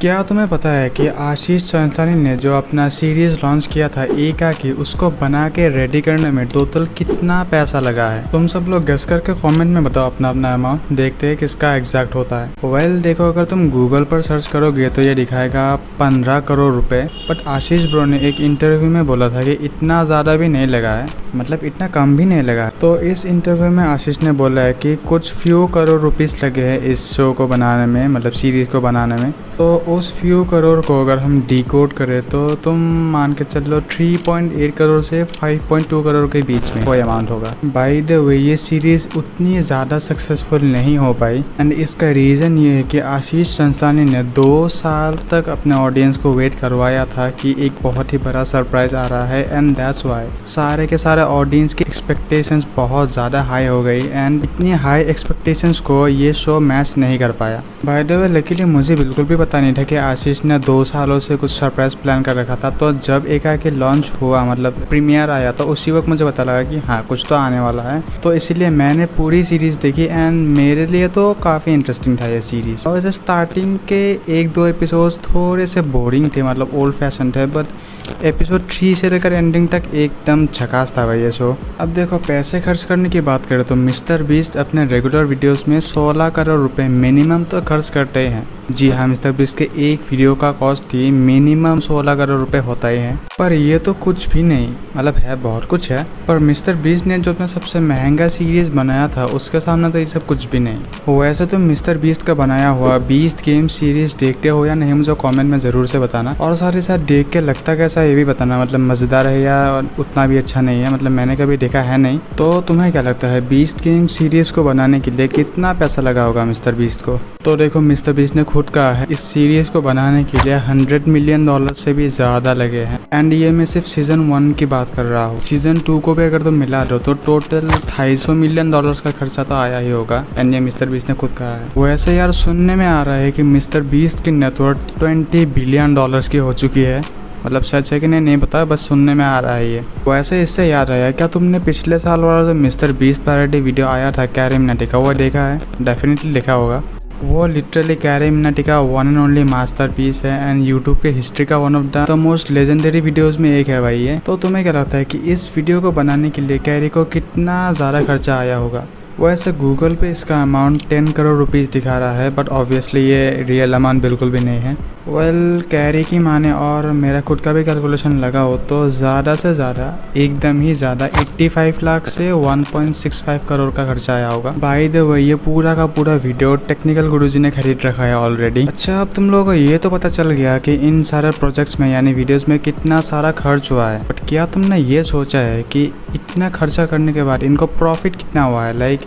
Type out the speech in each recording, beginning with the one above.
क्या तुम्हें पता है कि आशीष चंचलानी ने जो अपना सीरीज लॉन्च किया था एकाकी, उसको बना के रेडी करने में टोटल कितना पैसा लगा है? तुम सब लोग गेस करके कमेंट में बताओ अपना अपना अमाउंट, देखते हैं किसका एग्जैक्ट होता है। वेल देखो, अगर तुम गूगल पर सर्च करोगे तो ये दिखाएगा 15 करोड़ रुपए। बट आशीष ब्रो ने एक इंटरव्यू में बोला था कि इतना ज़्यादा भी नहीं लगा है, मतलब इतना कम भी नहीं लगा। तो इस इंटरव्यू में आशीष ने बोला है कि कुछ फ्यू करोड़ रुपीस लगे हैं इस शो को बनाने में, मतलब सीरीज को बनाने में। तो उस फ्यू करोड़ को अगर हम डिकोड करें तो तुम मान के चलो 3.8 करोड़ से 5.2 करोड़ के बीच में कोई अमाउंट होगा। बाय द वे ये सीरीज उतनी ज़्यादा सक्सेसफुल नहीं हो पाई, एंड इसका रीज़न ये है कि आशीष चंचलानी ने 2 साल तक अपने ऑडियंस को वेट करवाया था कि एक बहुत ही बड़ा सरप्राइज आ रहा है, एंड दैट्स वाई सारे के सारे ऑडियंस की एक्सपेक्टेशंस बहुत ज़्यादा हाई हो गई, एंड इतनी हाई एक्सपेक्टेशंस को ये शो मैच नहीं कर पाया। बाय द वे लकीली मुझे बिल्कुल भी पता नहीं था कि आशीष ने 2 सालों से कुछ सरप्राइज प्लान कर रखा था। तो जब एकाकी लॉन्च हुआ, मतलब प्रीमियर आया, तो उसी वक्त मुझे पता लगा कि हाँ कुछ तो आने वाला है। तो इसीलिए मैंने पूरी सीरीज देखी, एंड मेरे लिए तो काफ़ी इंटरेस्टिंग था ये सीरीज। और वैसे स्टार्टिंग के 1-2 एपिसोड्स थोड़े से बोरिंग थे, मतलब ओल्ड फैशन थे, बट एपिसोड 3 से लेकर एंडिंग तक एकदम झकास था भाई ये शो। अब देखो, पैसे खर्च करने की बात करें तो मिस्टर बीस्ट अपने रेगुलर वीडियोस में 16 करोड़ रुपए मिनिमम तो खर्च करते हैं। जी हाँ, मिस्टर बीस्ट के एक वीडियो का कॉस्ट थी मिनिमम 16 करोड़ रुपए होता ही है। पर ये तो कुछ भी नहीं, मतलब है बहुत कुछ है, पर मिस्टर बीस्ट ने जो अपना सबसे महंगा सीरीज बनाया था उसके सामने तो ये सब कुछ भी नहीं। वैसे तो मिस्टर बीस्ट का बनाया हुआ बीस्ट गेम सीरीज देखते हो या नहीं मुझे कमेंट में ज़रूर से बताना, और साथ ही साथ देख के लगता कैसा ये भी बताना, मतलब मज़ेदार है या उतना भी अच्छा नहीं है, मतलब मैंने कभी देखा है नहीं। तो तुम्हें क्या लगता है बीस्ट गेम सीरीज को बनाने के लिए कितना पैसा लगा होगा मिस्टर बीस्ट को? तो देखो, मिस्टर बीस्ट ने खुद कहा है इस सीरीज को बनाने के लिए $100 मिलियन से भी ज़्यादा लगे हैं, एंड ये मैं सिर्फ सीजन 1 की बात कर रहा हूँ। सीजन 2 को भी अगर तुम मिला दो तो टोटल $250 मिलियन का खर्चा तो आया ही होगा, एंड ये मिस्टर बीस्ट ने खुद कहा है। वैसे यार सुनने में आ रहा है कि मिस्टर बीस्ट की नेटवर्थ $20 बिलियन की हो चुकी है, मतलब सच है कि नहीं पता, बस सुनने में आ रहा है ये। वैसे इससे याद आया, क्या तुमने पिछले साल वाला जो मिस्टर बीस्ट पैरोडी वीडियो आया था कैरी मिनाटी का, वो देखा है? डेफिनेटली देखा होगा। वो लिटरली कैरी मिनाटी का वन एंड ओनली मास्टरपीस है, एंड यूट्यूब के हिस्ट्री का one of the most legendary videos में एक है भाई ये। तो तुम्हें क्या लगता है कि इस वीडियो को बनाने के लिए कैरी को कितना ज़्यादा खर्चा आया होगा? वैसे गूगल पे इसका अमाउंट 10 करोड़ रुपीस दिखा रहा है, बट ऑब्वियसली ये रियल अमाउंट बिल्कुल भी नहीं है। वेल कैरी की माने और मेरा खुद का भी कैलकुलेशन लगा हो तो ज़्यादा से ज़्यादा, एकदम ही ज़्यादा 85 लाख से 1.65 करोड़ का खर्चा आया होगा। बाय द वे ये पूरा का पूरा वीडियो टेक्निकल गुरुजी ने खरीद रखा है ऑलरेडी। अच्छा, अब तुम लोगों को ये तो पता चल गया कि इन सारे प्रोजेक्ट्स में यानी वीडियोज़ में कितना सारा खर्च हुआ है, बट क्या तुमने ये सोचा है कि इतना खर्चा करने के बाद इनको प्रॉफिट कितना हुआ है? लाइक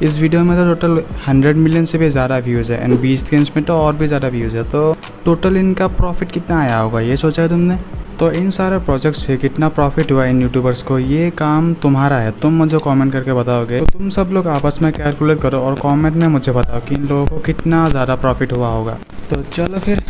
इस वीडियो में तो टोटल 100 मिलियन से भी ज़्यादा व्यूज़ है, एंड बीस्ट गेम्स में तो और भी ज़्यादा व्यूज़ है, तो टोटल इनका प्रॉफिट कितना आया होगा ये सोचा है तुमने? तो इन सारे प्रोजेक्ट से कितना प्रॉफिट हुआ इन यूट्यूबर्स को, ये काम तुम्हारा है, तुम मुझे कमेंट करके बताओगे। तो तुम सब लोग आपस में कैलकुलेट करो और कमेंट में मुझे बताओ कि इन लोगों को कितना ज़्यादा प्रॉफिट हुआ होगा। तो चलो फिर।